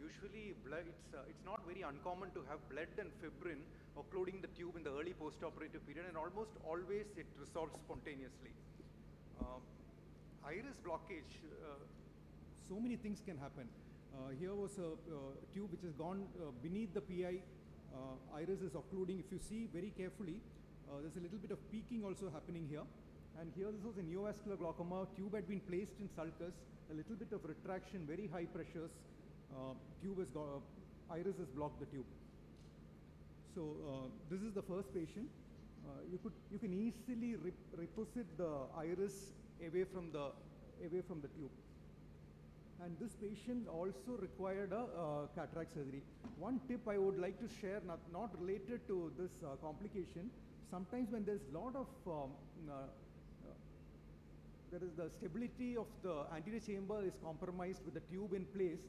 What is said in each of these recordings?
usually blood, it's not very uncommon to have blood and fibrin occluding the tube in the early postoperative period, and almost always it resolves spontaneously. Iris blockage, so many things can happen. Here was a tube which has gone beneath the PI. Iris is occluding. If you see very carefully, there's a little bit of peaking also happening here. And here this was a neovascular glaucoma. Tube had been placed in sulcus. A little bit of retraction, very high pressures. Iris has blocked the tube. So this is the first patient. You can easily reposit the iris away from the tube. And this patient also required a cataract surgery. One tip I would like to share, not related to this complication, sometimes when there's a lot of, there is the stability of the anterior chamber is compromised with the tube in place,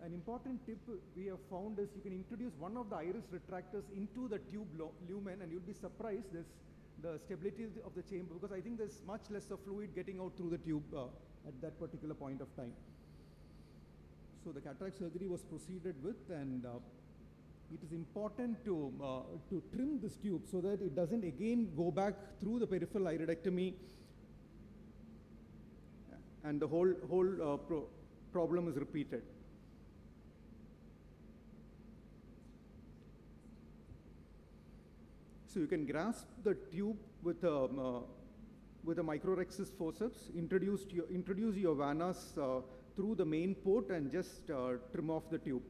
an important tip we have found is you can introduce one of the iris retractors into the tube lumen, and you'll be surprised the stability of the chamber, because I think there's much less of fluid getting out through the tube at that particular point of time. So the cataract surgery was proceeded with, and it is important to trim this tube so that it doesn't again go back through the peripheral iridectomy, and the whole problem is repeated. So you can grasp the tube with a microrhexis forceps, introduce your vanas through the main port and just trim off the tube.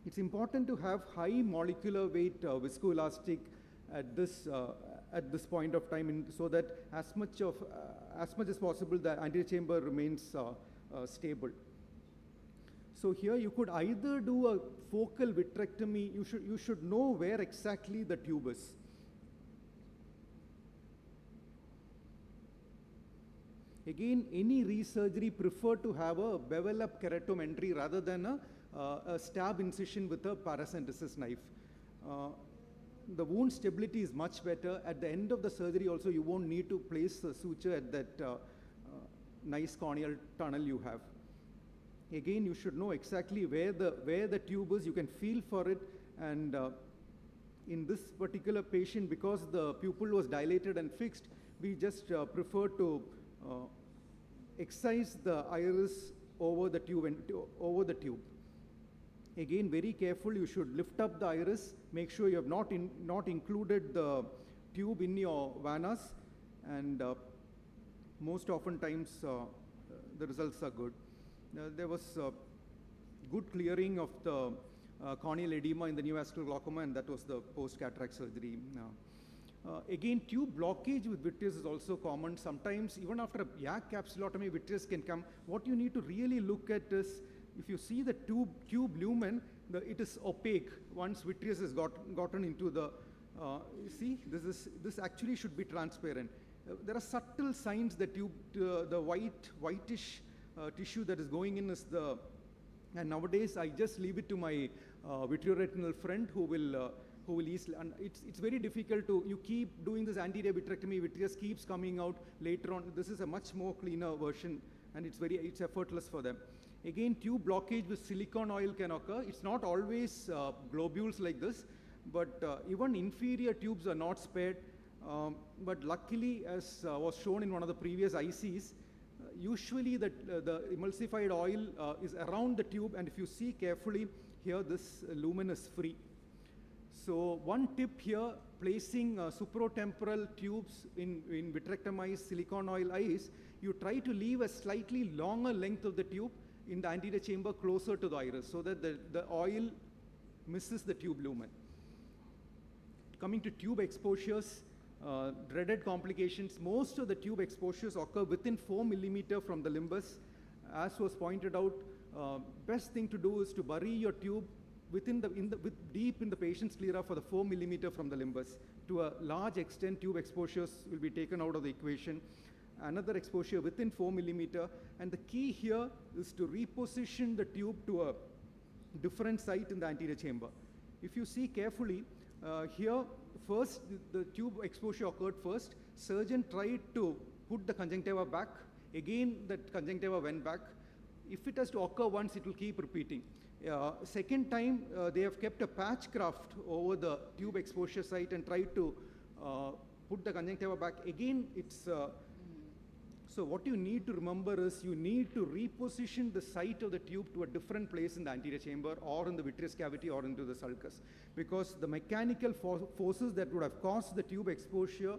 It's important to have high molecular weight viscoelastic at this point of time, so that as much as possible the anterior chamber remains stable. So here you could either do a focal vitrectomy. You should know where exactly the tube is. Again, any resurgery prefer to have a bevel up keratometry rather than a stab incision with a paracentesis knife. The wound stability is much better. At the end of the surgery also, you won't need to place a suture at that nice corneal tunnel you have. Again, you should know exactly where the tube is. You can feel for it, and in this particular patient, because the pupil was dilated and fixed, we just prefer to excise the iris over the tube. Again, very careful. You should lift up the iris. Make sure you have not included the tube in your vanas, and most often times the results are good. There was good clearing of the corneal edema in the neovascular glaucoma, and that was the post-cataract surgery. Again, tube blockage with vitreous is also common. Sometimes, even after a YAG capsulotomy, vitreous can come. What you need to really look at is, if you see the tube lumen, it is opaque once vitreous has gotten into the, this actually should be transparent. There are subtle signs that the whitish tissue that is going in is and nowadays I just leave it to my vitreoretinal friend who will easily, and it's very difficult you keep doing this anterior vitrectomy, vitreous keeps coming out later on. This is a much more cleaner version, and it's effortless for them. Again, tube blockage with silicone oil can occur. It's not always globules like this, but even inferior tubes are not spared. But luckily, as was shown in one of the previous ICs, usually the emulsified oil is around the tube, and if you see carefully here, this lumen is free. So one tip here, placing supratemporal tubes in vitrectomized silicone oil eyes, you try to leave a slightly longer length of the tube in the anterior chamber closer to the iris, so that the oil misses the tube lumen. Coming to tube exposures, dreaded complications. Most of the tube exposures occur within 4 millimeter from the limbus. As was pointed out, best thing to do is to bury your tube deep in the patient's sclera for the 4 millimeter from the limbus. To a large extent, tube exposures will be taken out of the equation. Another exposure within 4 millimeter, and the key here is to reposition the tube to a different site in the anterior chamber. If you see carefully, here first the tube exposure occurred first. Surgeon tried to put the conjunctiva back. Again, that conjunctiva went back. If it has to occur once, it will keep repeating. Second time, they have kept a patch craft over the tube exposure site and tried to put the conjunctiva back. Again, it's so what you need to remember is you need to reposition the site of the tube to a different place in the anterior chamber or in the vitreous cavity or into the sulcus, because the mechanical forces that would have caused the tube exposure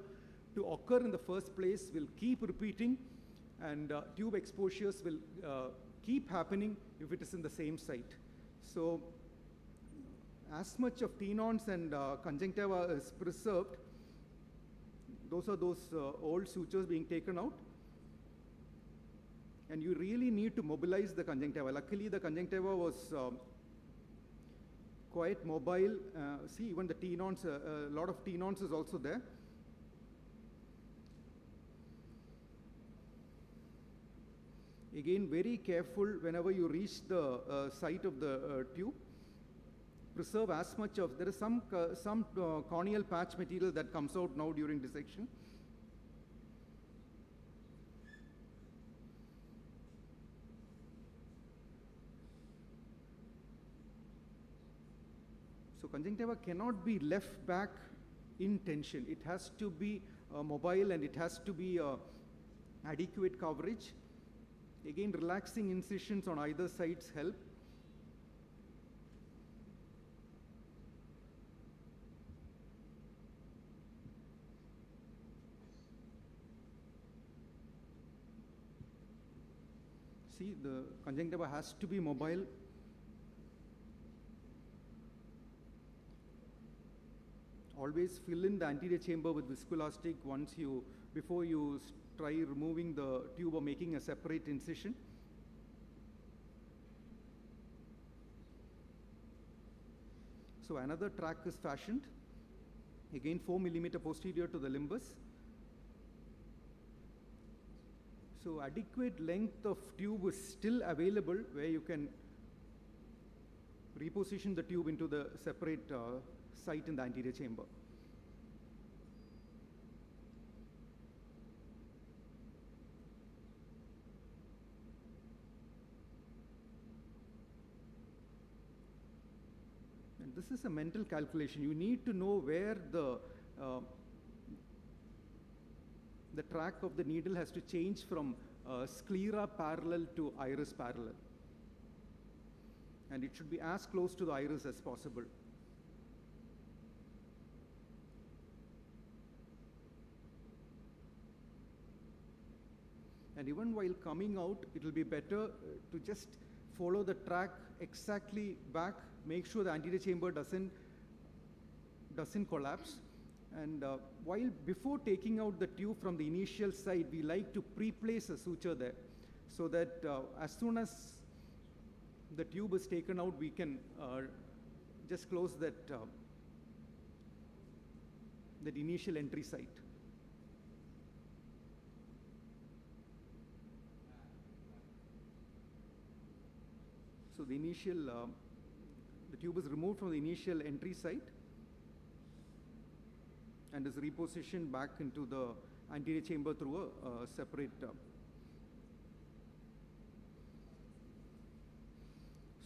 to occur in the first place will keep repeating, and tube exposures will keep happening if it is in the same site. So as much of tenons and conjunctiva is preserved, those are those old sutures being taken out. And you really need to mobilize the conjunctiva. Luckily, the conjunctiva was quite mobile. See, even the tenons, a lot of tenons is also there. Again, very careful whenever you reach the site of the tube. Preserve as much of, there is some corneal patch material that comes out now during dissection. So conjunctiva cannot be left back in tension. It has to be mobile, and it has to be adequate coverage. Again, relaxing incisions on either sides help. See, the conjunctiva has to be mobile. Always fill in the anterior chamber with viscoelastic before you try removing the tube or making a separate incision. So another track is fashioned, again 4 mm posterior to the limbus. So adequate length of tube is still available, where you can reposition the tube into the separate site in the anterior chamber. And this is a mental calculation. You need to know where the track of the needle has to change from sclera parallel to iris parallel. And it should be as close to the iris as possible. And even while coming out, it will be better to just follow the track exactly back, make sure the anterior chamber doesn't collapse. And before taking out the tube from the initial site, we like to pre-place a suture there, so that as soon as the tube is taken out, we can just close that initial entry site. So the tube is removed from the initial entry site and is repositioned back into the anterior chamber through a separate.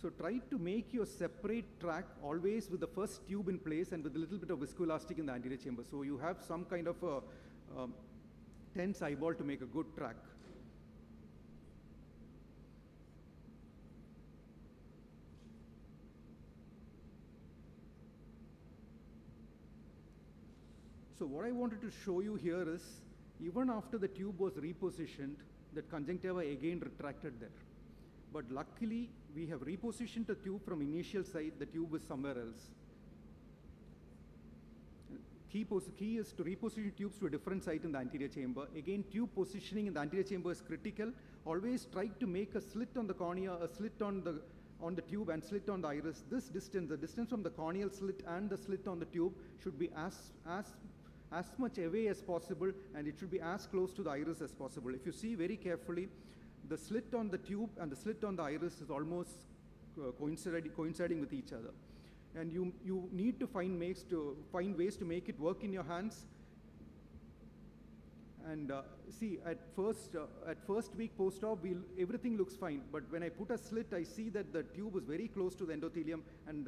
So try to make your separate track always with the first tube in place and with a little bit of viscoelastic in the anterior chamber. So you have some kind of a tense eyeball to make a good track. So what I wanted to show you here is, even after the tube was repositioned, that conjunctiva again retracted there. But luckily, we have repositioned the tube from initial site, the tube is somewhere else. Key is to reposition tubes to a different site in the anterior chamber. Again, tube positioning in the anterior chamber is critical. Always try to make a slit on the cornea, a slit on the tube, and slit on the iris. This distance, the distance from the corneal slit and the slit on the tube, should be as much away as possible, and it should be as close to the iris as possible. If you see very carefully, the slit on the tube and the slit on the iris is almost coinciding with each other. And you need to find ways to make it work in your hands. And see, at first week post-op, everything looks fine. But when I put a slit, I see that the tube is very close to the endothelium, and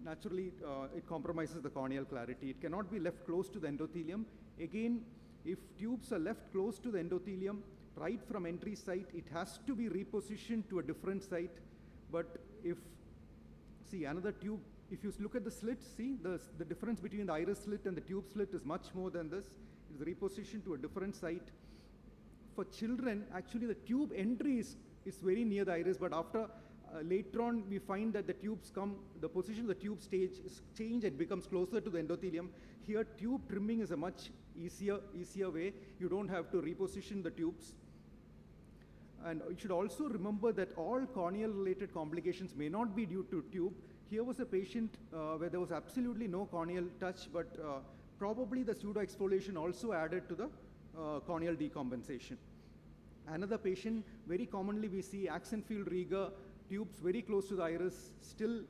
naturally, it compromises the corneal clarity. It cannot be left close to the endothelium. Again, if tubes are left close to the endothelium, right from entry site, it has to be repositioned to a different site. But see, another tube, if you look at the slit, see, the difference between the iris slit and the tube slit is much more than this. It is repositioned to a different site. For children, actually, the tube entry is very near the iris, but after later on, we find that the tubes the position of the tube stage is changed, it becomes closer to the endothelium. Here, tube trimming is a much easier way. You don't have to reposition the tubes. And you should also remember that all corneal-related complications may not be due to tube. Here was a patient where there was absolutely no corneal touch, but probably the pseudo-exfoliation also added to the corneal decompensation. Another patient, very commonly we see accent field rigor, tubes very close to the iris, still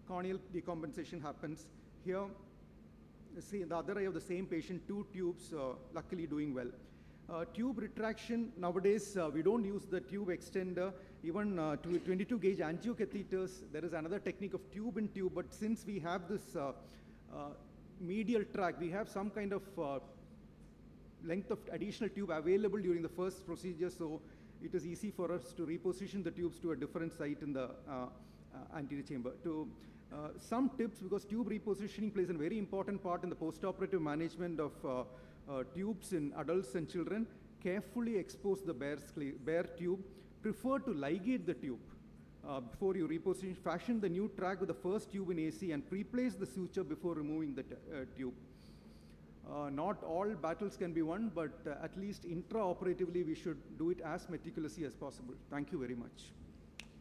corneal decompensation happens. Here, see, in the other eye of the same patient, 2 tubes, luckily doing well. Tube retraction, nowadays we don't use the tube extender. Even 22 gauge angiocatheters, there is another technique of tube in tube, but since we have this medial track, we have some kind of length of additional tube available during the first procedure, so it is easy for us to reposition the tubes to a different site in the anterior chamber. Some tips, because tube repositioning plays a very important part in the postoperative management of tubes in adults and children. Carefully expose the bare tube. Prefer to ligate the tube before you reposition. Fashion the new track with the first tube in AC and pre-place the suture before removing the tube. Not all battles can be won, but at least intraoperatively we should do it as meticulously as possible. Thank you very much.